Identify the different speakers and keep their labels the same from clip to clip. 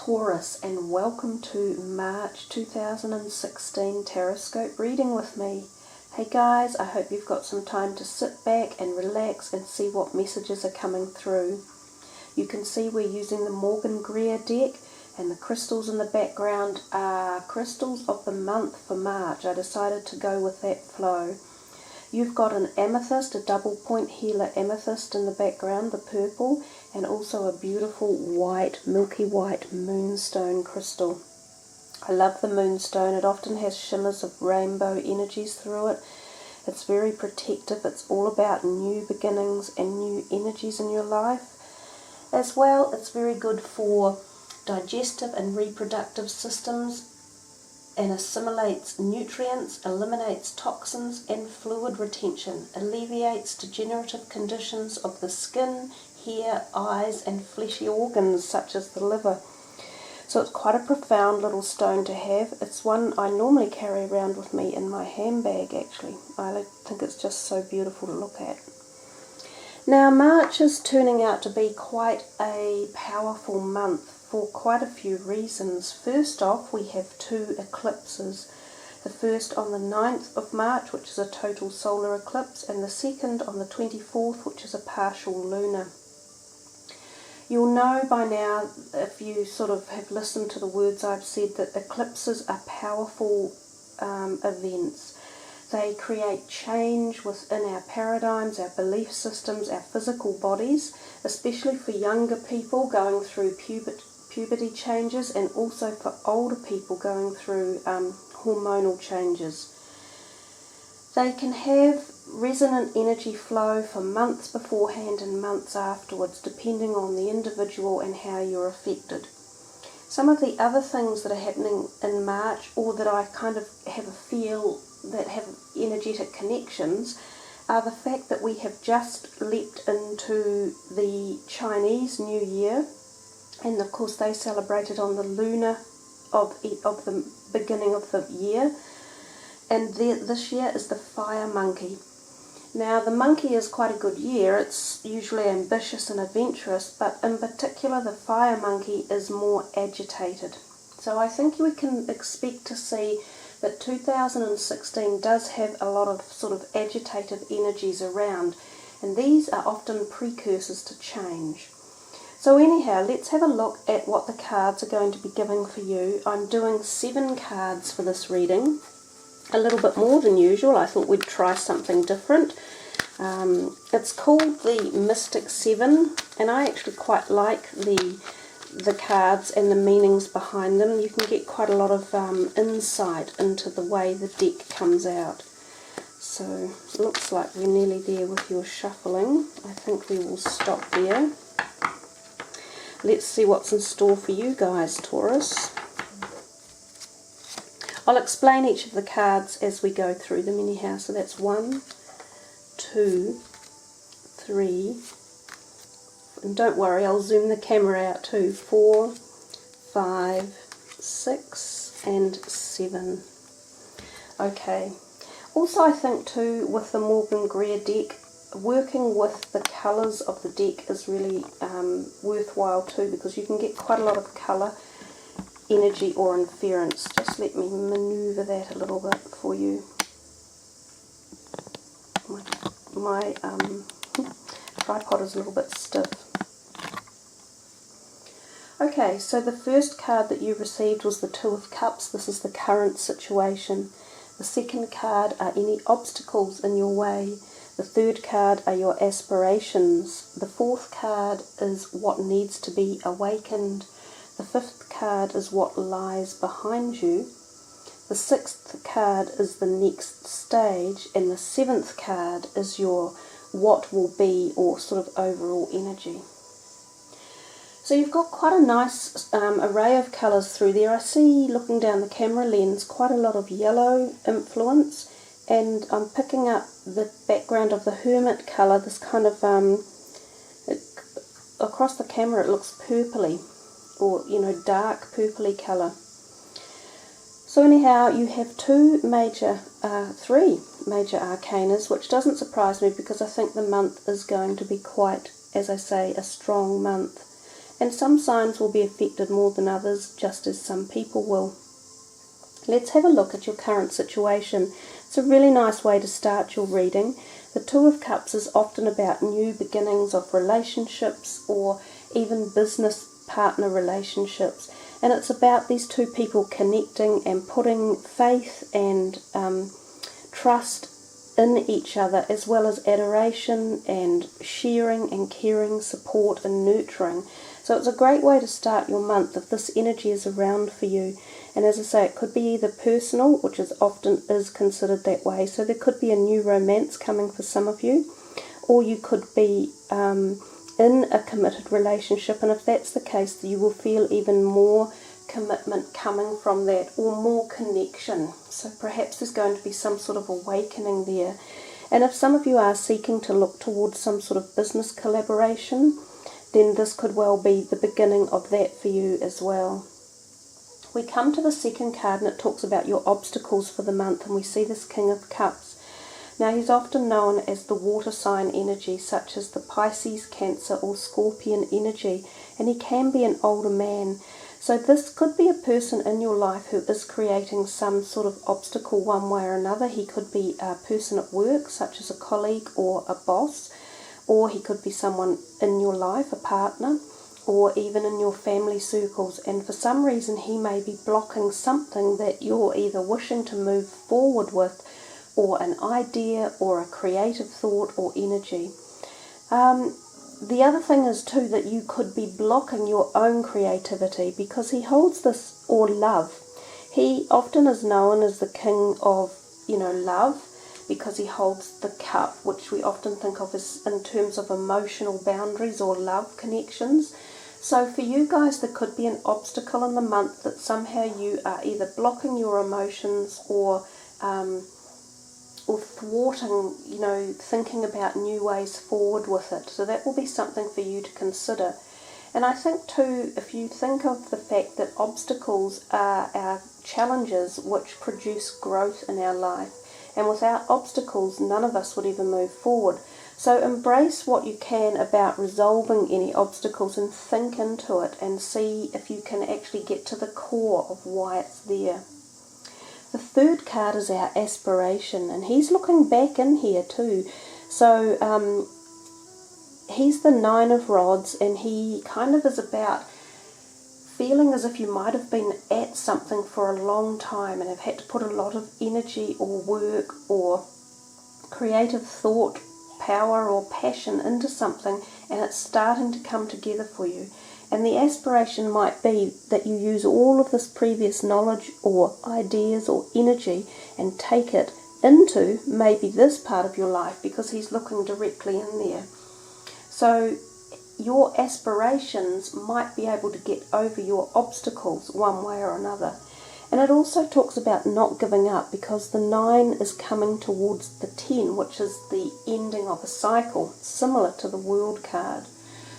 Speaker 1: Taurus, and welcome to March 2016 Taroscope reading with me. Hey guys, I hope you've got some time to sit back and relax and see what messages are coming through. You can see we're using the Morgan Greer deck, and the crystals in the background are crystals of the month for March. I decided to go with that flow. You've got an amethyst, a double point healer amethyst in the background, the purple, and also a beautiful white, milky white moonstone crystal. I love the moonstone. It often has shimmers of rainbow energies through it. It's very protective. It's all about new beginnings and new energies in your life. As well, it's very good for digestive and reproductive systems, and assimilates nutrients, eliminates toxins and fluid retention, alleviates degenerative conditions of the skin, hair, eyes and fleshy organs such as the liver. So it's quite a profound little stone to have. It's one I normally carry around with me in my handbag actually. I think it's just so beautiful to look at. Now March is turning out to be quite a powerful month for quite a few reasons. First off, we have two eclipses. The first on the 9th of March, which is a total solar eclipse, and the second on the 24th, which is a partial lunar. You'll know by now, if you sort of have listened to the words I've said, that eclipses are powerful events. They create change within our paradigms, our belief systems, our physical bodies, especially for younger people going through puberty changes, and also for older people going through hormonal changes. They can have resonant energy flow for months beforehand and months afterwards, depending on the individual and how you're affected. Some of the other things that are happening in March, or that I kind of have a feel that have energetic connections, are the fact that we have just leapt into the Chinese New Year. And of course they celebrated on the lunar of the beginning of the year. And this year is the fire monkey. Now the monkey is quite a good year. It's usually ambitious and adventurous, but in particular the fire monkey is more agitated. So I think we can expect to see that 2016 does have a lot of sort of agitated energies around, and these are often precursors to change. So anyhow, let's have a look at what the cards are going to be giving for you. I'm doing 7 cards for this reading, a little bit more than usual. I thought we'd try something different. It's called the Mystic 7, and I actually quite like the cards and the meanings behind them. You can get quite a lot of insight into the way the deck comes out. So it looks like we're nearly there with your shuffling. I think we will stop there. Let's see what's in store for you guys, Taurus. I'll explain each of the cards as we go through them anyhow. So that's 1, 2, 3, and don't worry, I'll zoom the camera out too, 4, 5, 6, and 7. Okay. Also I think too, with the Morgan Greer deck, working with the colours of the deck is really worthwhile too, because you can get quite a lot of colour, energy or inference. Just let me manoeuvre that a little bit for you. My tripod is a little bit stiff. Okay, so the first card that you received was the 2 of Cups. This is the current situation. The second card are any obstacles in your way. The third card are your aspirations. The fourth card is what needs to be awakened. The fifth card is what lies behind you. The sixth card is the next stage. And the seventh card is your what will be, or sort of overall energy. So you've got quite a nice array of colours through there. I see, looking down the camera lens, quite a lot of yellow influence. And I'm picking up the background of the hermit colour, this kind of, across the camera it looks purpley, or, you know, dark purpley colour. So anyhow, you have 3 major arcanas, which doesn't surprise me because I think the month is going to be quite, as I say, a strong month. and some signs will be affected more than others, just as some people will. Let's have a look at your current situation. It's a really nice way to start your reading. The Two of Cups is often about new beginnings of relationships or even business partner relationships, and it's about these two people connecting and putting faith and trust in each other, as well as adoration and sharing and caring, support and nurturing. So it's a great way to start your month if this energy is around for you. And as I say, it could be either personal, which is often is considered that way. So there could be a new romance coming for some of you, or you could be in a committed relationship. And if that's the case, you will feel even more commitment coming from that, or more connection. So perhaps there's going to be some sort of awakening there. And if some of you are seeking to look towards some sort of business collaboration, then this could well be the beginning of that for you as well. We come to the second card, and it talks about your obstacles for the month, and we see this King of Cups. Now, he's often known as the water sign energy, such as the Pisces, Cancer or Scorpion energy, and he can be an older man. So this could be a person in your life who is creating some sort of obstacle one way or another. He could be a person at work, such as a colleague or a boss, or he could be someone in your life, a partner, or even in your family circles, and for some reason he may be blocking something that you're either wishing to move forward with, or an idea or a creative thought or energy. The other thing is too that you could be blocking your own creativity, because he holds this, or love. He often is known as the king of, love, because he holds the cup, which we often think of as in terms of emotional boundaries or love connections. So for you guys, there could be an obstacle in the month that somehow you are either blocking your emotions or thwarting, thinking about new ways forward with it. So that will be something for you to consider. And I think too, if you think of the fact that obstacles are our challenges which produce growth in our life, and without obstacles, none of us would ever move forward. So embrace what you can about resolving any obstacles and think into it and see if you can actually get to the core of why it's there. The third card is our aspiration, and he's looking back in here too. So he's the Nine of Rods, and he kind of is about feeling as if you might have been at something for a long time and have had to put a lot of energy or work or creative thought, power or passion into something, and it's starting to come together for you. And the aspiration might be that you use all of this previous knowledge or ideas or energy and take it into maybe this part of your life, because he's looking directly in there. So your aspirations might be able to get over your obstacles one way or another. And it also talks about not giving up, because the 9 is coming towards the 10, which is the ending of a cycle, similar to the World card.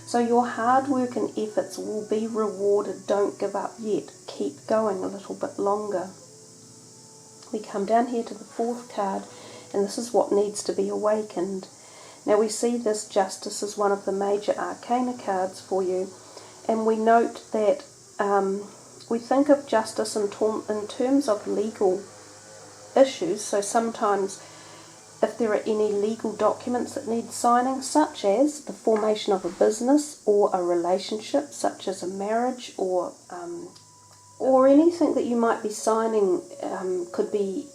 Speaker 1: So your hard work and efforts will be rewarded. Don't give up yet. Keep going a little bit longer. We come down here to the 4th card, and this is what needs to be awakened. Now we see this Justice as one of the major arcana cards for you, and we note that we think of justice in terms of legal issues. So sometimes if there are any legal documents that need signing, such as the formation of a business or a relationship, such as a marriage, or anything that you might be signing, could be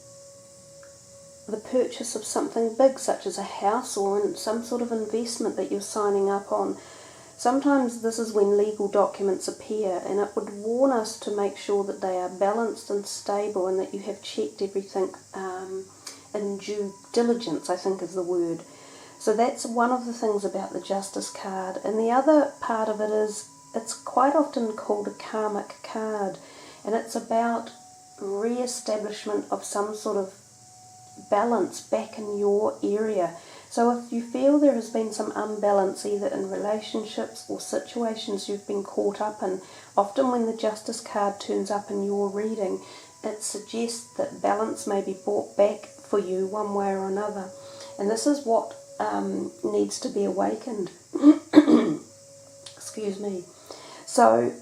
Speaker 1: the purchase of something big, such as a house or some sort of investment that you're signing up on. Sometimes this is when legal documents appear, and it would warn us to make sure that they are balanced and stable, and that you have checked everything in due diligence, I think is the word. So that's one of the things about the Justice card. And the other part of it is, it's quite often called a karmic card, and it's about re-establishment of some sort of balance back in your area. So if you feel there has been some unbalance either in relationships or situations you've been caught up in, often when the Justice card turns up in your reading, it suggests that balance may be brought back for you one way or another. And this is what needs to be awakened. Excuse me. So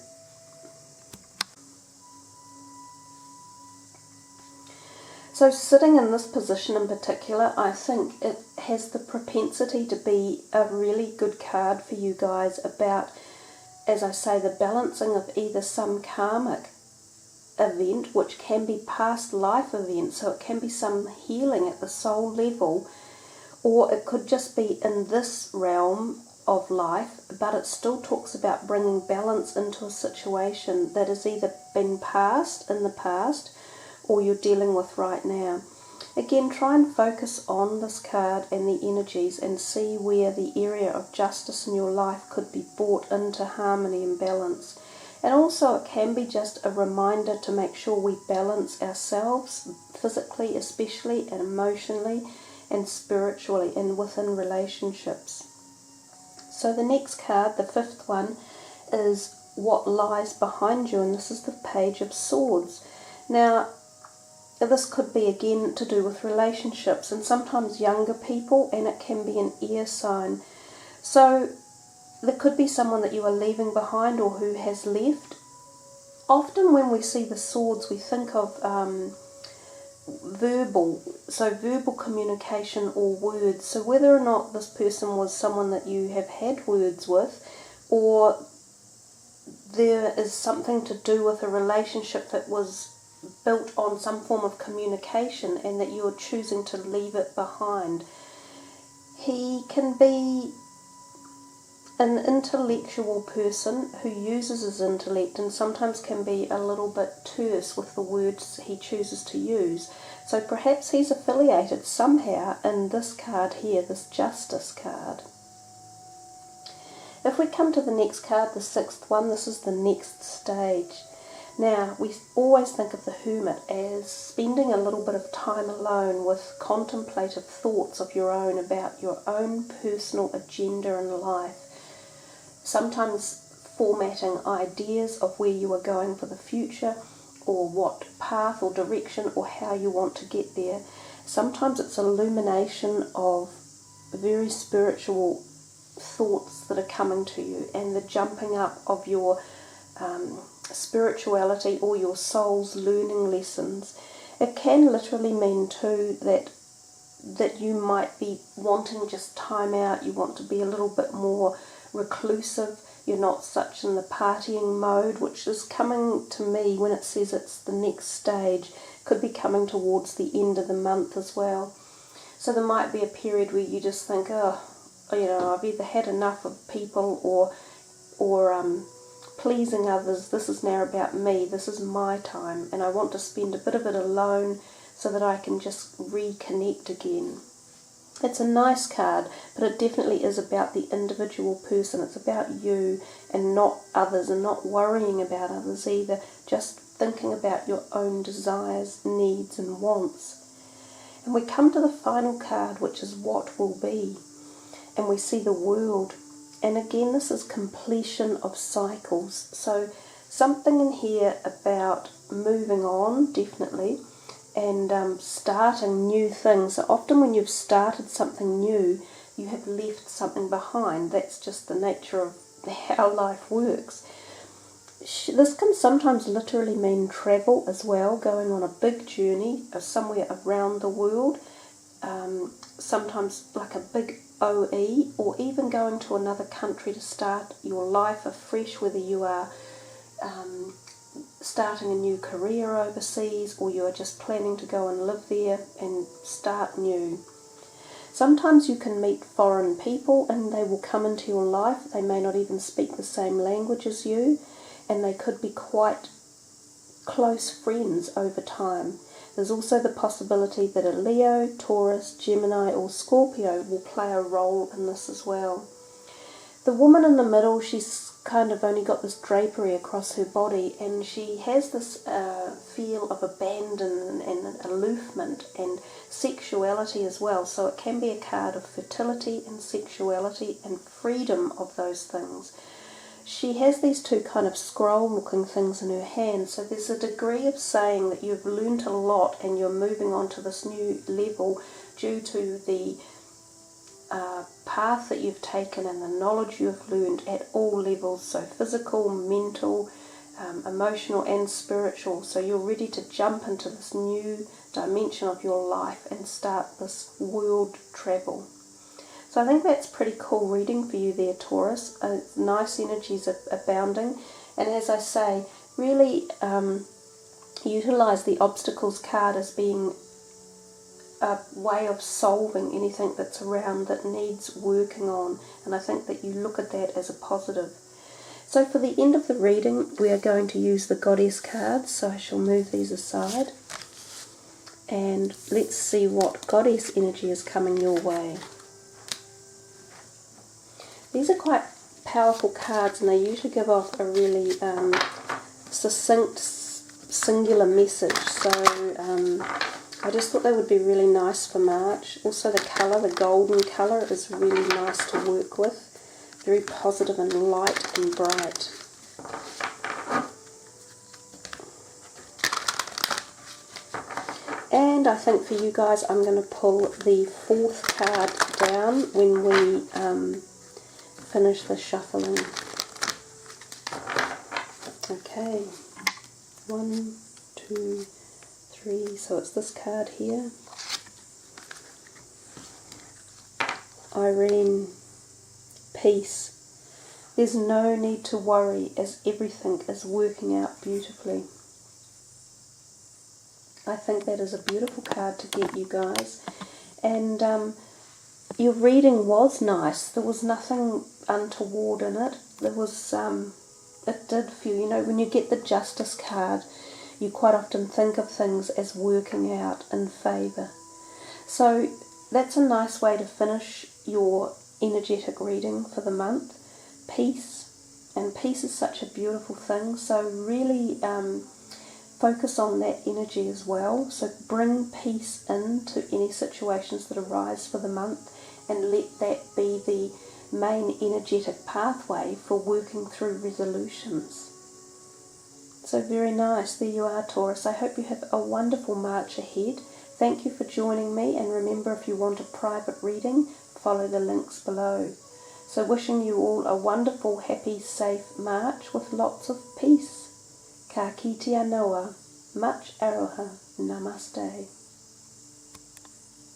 Speaker 1: sitting in this position in particular, I think it has the propensity to be a really good card for you guys about, as I say, the balancing of either some karmic event, which can be past life event, so it can be some healing at the soul level, or it could just be in this realm of life, but it still talks about bringing balance into a situation that has either been past in the past or you're dealing with right now. Again, try and focus on this card and the energies and see where the area of justice in your life could be brought into harmony and balance. And also it can be just a reminder to make sure we balance ourselves physically especially, and emotionally and spiritually and within relationships. So the next card, the fifth one, is what lies behind you, and this is the Page of Swords. Now, this could be again to do with relationships and sometimes younger people, and it can be an air sign. So there could be someone that you are leaving behind or who has left. Often when we see the swords, we think of verbal communication or words. So whether or not this person was someone that you have had words with, or there is something to do with a relationship that was built on some form of communication and that you're choosing to leave it behind. He can be an intellectual person who uses his intellect and sometimes can be a little bit terse with the words he chooses to use. So perhaps he's affiliated somehow in this card here, this Justice card. If we come to the next card, the sixth one, this is the next stage. Now, we always think of the Hermit as spending a little bit of time alone with contemplative thoughts of your own about your own personal agenda in life. Sometimes formatting ideas of where you are going for the future, or what path or direction or how you want to get there. Sometimes it's illumination of very spiritual thoughts that are coming to you and the jumping up of your spirituality or your soul's learning lessons. It can literally mean too that you might be wanting just time out, you want to be a little bit more reclusive, you're not such in the partying mode, which is coming to me when it says it's the next stage, could be coming towards the end of the month as well. So there might be a period where you just think, I've either had enough of people or pleasing others. This is now about me, this is my time, and I want to spend a bit of it alone so that I can just reconnect again. It's a nice card, but it definitely is about the individual person. It's about you and not others, and not worrying about others either, just thinking about your own desires, needs and wants. And we come to the final card, which is what will be, and we see the World. And again, this is completion of cycles. So something in here about moving on, definitely, and starting new things. So often when you've started something new, you have left something behind. That's just the nature of how life works. This can sometimes literally mean travel as well, going on a big journey somewhere around the world, sometimes like a big OE, or even going to another country to start your life afresh, whether you are starting a new career overseas or you are just planning to go and live there and start new. Sometimes you can meet foreign people and they will come into your life. They may not even speak the same language as you, and they could be quite close friends over time. There's also the possibility that a Leo, Taurus, Gemini or Scorpio will play a role in this as well. The woman in the middle, she's kind of only got this drapery across her body, and she has this feel of abandon and aloofment and sexuality as well. So it can be a card of fertility and sexuality and freedom of those things. She has these two kind of scroll-looking things in her hand, so there's a degree of saying that you've learnt a lot and you're moving on to this new level due to the path that you've taken and the knowledge you've learned at all levels, so physical, mental, emotional and spiritual. So you're ready to jump into this new dimension of your life and start this world travel. So I think that's pretty cool reading for you there, Taurus. Nice energies abounding, and as I say, really utilize the obstacles card as being a way of solving anything that's around that needs working on, and I think that you look at that as a positive. So for the end of the reading, we are going to use the Goddess cards, so I shall move these aside. And let's see what Goddess energy is coming your way. These are quite powerful cards, and they usually give off a really succinct, singular message. So I just thought they would be really nice for March. Also the colour, the golden colour, is really nice to work with. Very positive and light and bright. And I think for you guys, I'm going to pull the fourth card down when we finish the shuffling. Okay, 1, 2, 3. So it's this card here. Irene. Peace. There's no need to worry as everything is working out beautifully. I think that is a beautiful card to get, you guys. And your reading was nice. There was nothing untoward in it. There was, it did feel, you know, when you get the Justice card, you quite often think of things as working out in favour. So that's a nice way to finish your energetic reading for the month. Peace, and peace is such a beautiful thing, so really focus on that energy as well. So bring peace into any situations that arise for the month, and let that be the main energetic pathway for working through resolutions. So very nice. There you are, Taurus. I hope you have a wonderful March ahead. Thank you for joining me, and remember, if you want a private reading, follow the links below. So wishing you all a wonderful, happy, safe March with lots of peace. Ka kite anoa. Much aroha. Namaste.